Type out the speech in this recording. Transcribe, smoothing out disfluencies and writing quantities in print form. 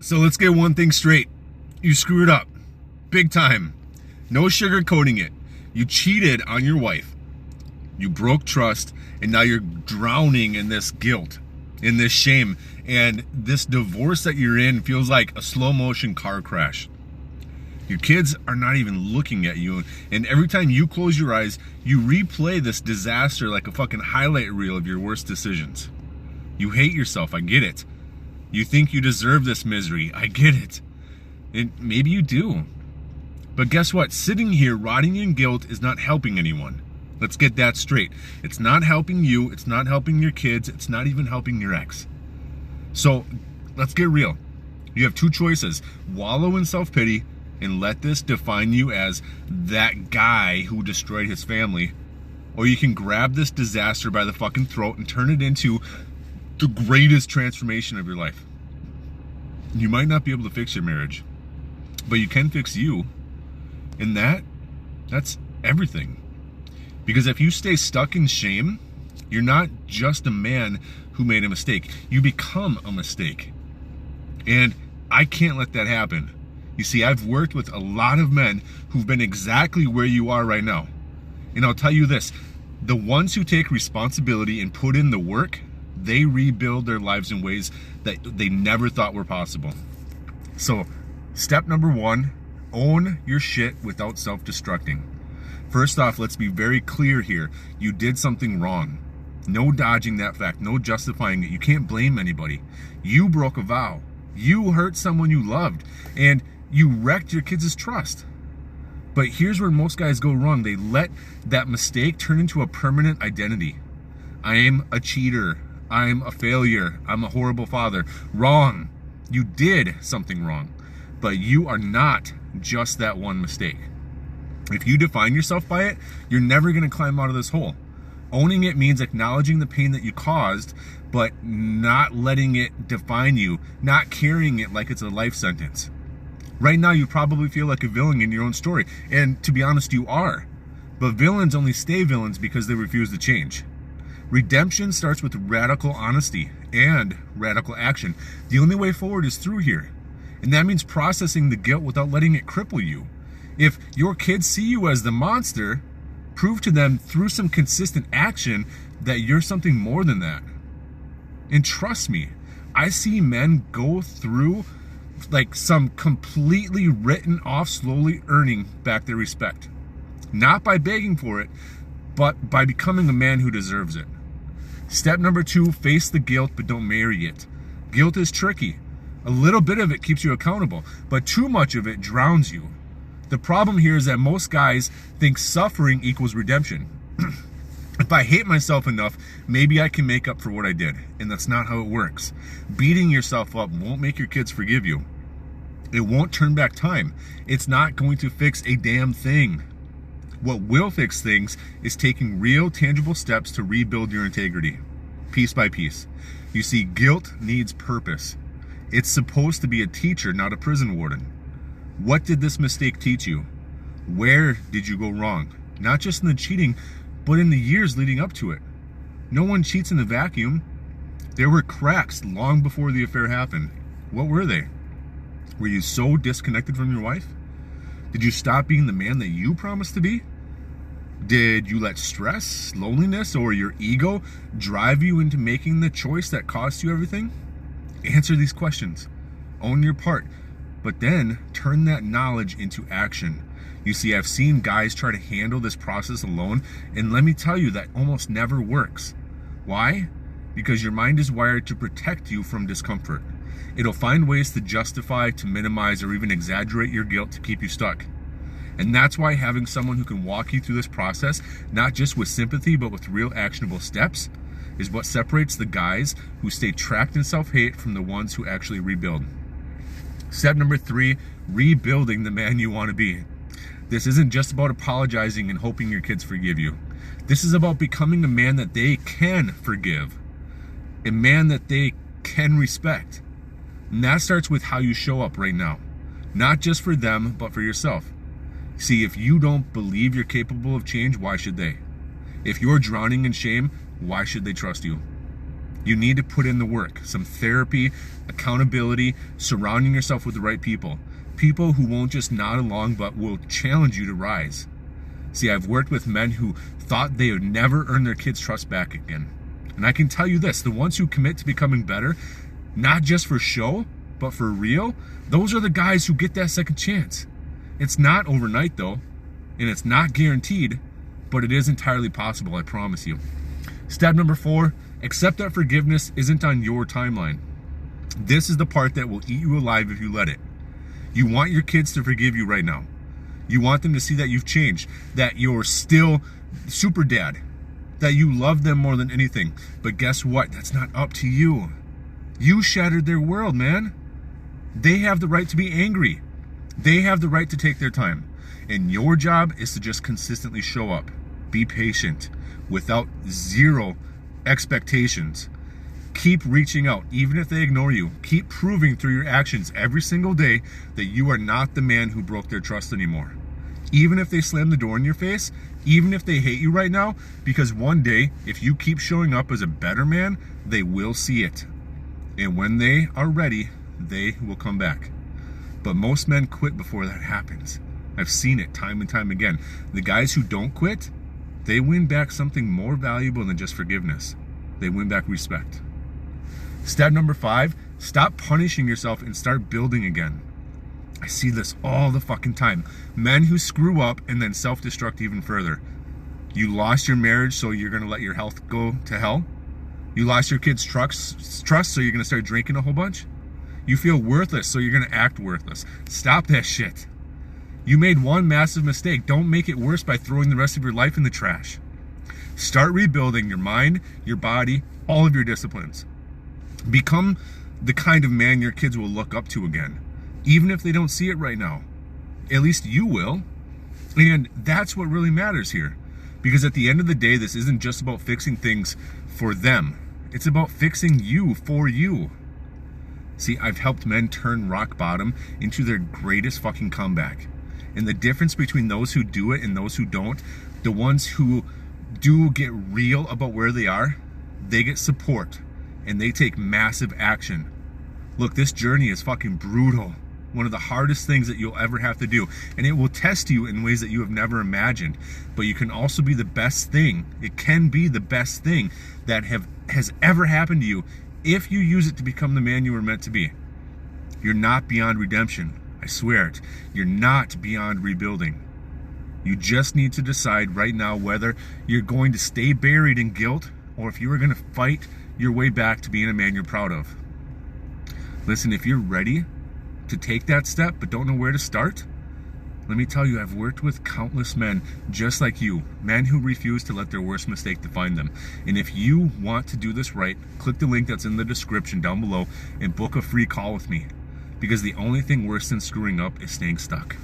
So let's get one thing straight. You screwed up. Big time. No sugarcoating it. You cheated on your wife. You broke trust, and now you're drowning in this guilt, in this shame, and this divorce that you're in feels like a slow motion car crash. Your kids are not even looking at you, and every time you close your eyes, you replay this disaster like a fucking highlight reel of your worst decisions. You hate yourself, I get it. You think you deserve this misery, I get it. And maybe you do. But guess what? Sitting here rotting in guilt is not helping anyone. Let's get that straight. It's not helping you, it's not helping your kids, it's not even helping your ex. So let's get real. You have two choices. Wallow in self-pity and let this define you as that guy who destroyed his family. Or you can grab this disaster by the fucking throat and turn it into the greatest transformation of your life. You might not be able to fix your marriage, but you can fix you. And that's everything. Because if you stay stuck in shame, you're not just a man who made a mistake. You become a mistake. And I can't let that happen. You see, I've worked with a lot of men who've been exactly where you are right now. And I'll tell you this, the ones who take responsibility and put in the work, they rebuild their lives in ways that they never thought were possible. So, step number one, own your shit without self-destructing. First off, let's be very clear here. You did something wrong. No dodging that fact, no justifying it. You can't blame anybody. You broke a vow. You hurt someone you loved, and you wrecked your kids' trust. But here's where most guys go wrong. They let that mistake turn into a permanent identity. I am a cheater. I'm a failure. I'm a horrible father. Wrong. You did something wrong, but you are not just that one mistake. If you define yourself by it, you're never going to climb out of this hole. Owning it means acknowledging the pain that you caused, but not letting it define you, not carrying it like it's a life sentence. Right now, you probably feel like a villain in your own story, and to be honest, you are. But villains only stay villains because they refuse to change. Redemption starts with radical honesty and radical action. The only way forward is through here. And that means processing the guilt without letting it cripple you. If your kids see you as the monster, prove to them through some consistent action that you're something more than that. And trust me, I see men go through like some completely written off, slowly earning back their respect. Not by begging for it, but by becoming a man who deserves it. Step number two, face the guilt, but don't marry it. Guilt is tricky. A little bit of it keeps you accountable, but too much of it drowns you. The problem here is that most guys think suffering equals redemption. If I hate myself enough, maybe I can make up for what I did. And that's not how it works. Beating yourself up won't make your kids forgive you. It won't turn back time. It's not going to fix a damn thing. What will fix things is taking real, tangible steps to rebuild your integrity, piece by piece. You see, guilt needs purpose. It's supposed to be a teacher, not a prison warden. What did this mistake teach you? Where did you go wrong? Not just in the cheating, but in the years leading up to it. No one cheats in a vacuum. There were cracks long before the affair happened. What were they? Were you so disconnected from your wife? Did you stop being the man that you promised to be? Did you let stress, loneliness, or your ego drive you into making the choice that cost you everything? Answer these questions. Own your part. But then turn that knowledge into action. You see, I've seen guys try to handle this process alone, and let me tell you, that almost never works. Why? Because your mind is wired to protect you from discomfort. It'll find ways to justify, to minimize, or even exaggerate your guilt to keep you stuck. And that's why having someone who can walk you through this process, not just with sympathy, but with real actionable steps, is what separates the guys who stay trapped in self-hate from the ones who actually rebuild. Step number three, rebuilding the man you want to be. This isn't just about apologizing and hoping your kids forgive you. This is about becoming a man that they can forgive, a man that they can respect. And that starts with how you show up right now, not just for them, but for yourself. See, if you don't believe you're capable of change, why should they? If you're drowning in shame, why should they trust you? You need to put in the work, some therapy, accountability, surrounding yourself with the right people. People who won't just nod along, but will challenge you to rise. See, I've worked with men who thought they would never earn their kids' trust back again. And I can tell you this, the ones who commit to becoming better, not just for show, but for real, those are the guys who get that second chance. It's not overnight though, and it's not guaranteed, but it is entirely possible, I promise you. Step number 4, accept that forgiveness isn't on your timeline. This is the part that will eat you alive if you let it. You want your kids to forgive you right now. You want them to see that you've changed, that you're still super dad, that you love them more than anything. But guess what? That's not up to you. You shattered their world, man. They have the right to be angry. They have the right to take their time. And your job is to just consistently show up. Be patient, without zero expectations. Keep reaching out, even if they ignore you. Keep proving through your actions every single day that you are not the man who broke their trust anymore. Even if they slam the door in your face, even if they hate you right now, because one day, if you keep showing up as a better man, they will see it. And when they are ready, they will come back. But most men quit before that happens. I've seen it time and time again. The guys who don't quit, they win back something more valuable than just forgiveness. They win back respect. Step number 5, stop punishing yourself and start building again. I see this all the fucking time. Men who screw up and then self-destruct even further. You lost your marriage, so you're gonna let your health go to hell? You lost your kids' trust, so you're gonna start drinking a whole bunch? You feel worthless, so you're gonna act worthless. Stop that shit. You made one massive mistake. Don't make it worse by throwing the rest of your life in the trash. Start rebuilding your mind, your body, all of your disciplines. Become the kind of man your kids will look up to again, even if they don't see it right now. At least you will. And that's what really matters here. Because at the end of the day, this isn't just about fixing things for them. It's about fixing you for you. See, I've helped men turn rock bottom into their greatest fucking comeback. And the difference between those who do it and those who don't, the ones who do get real about where they are, they get support and they take massive action. Look, this journey is fucking brutal. One of the hardest things that you'll ever have to do. And it will test you in ways that you have never imagined. But you can also be the best thing. It can be the best thing that has ever happened to you if you use it to become the man you were meant to be. You're not beyond redemption. I swear it. You're not beyond rebuilding. You just need to decide right now whether you're going to stay buried in guilt or if you are going to fight your way back to being a man you're proud of. Listen, if you're ready to take that step but don't know where to start, let me tell you, I've worked with countless men just like you, men who refuse to let their worst mistake define them. And if you want to do this right, click the link that's in the description down below and book a free call with me. Because the only thing worse than screwing up is staying stuck.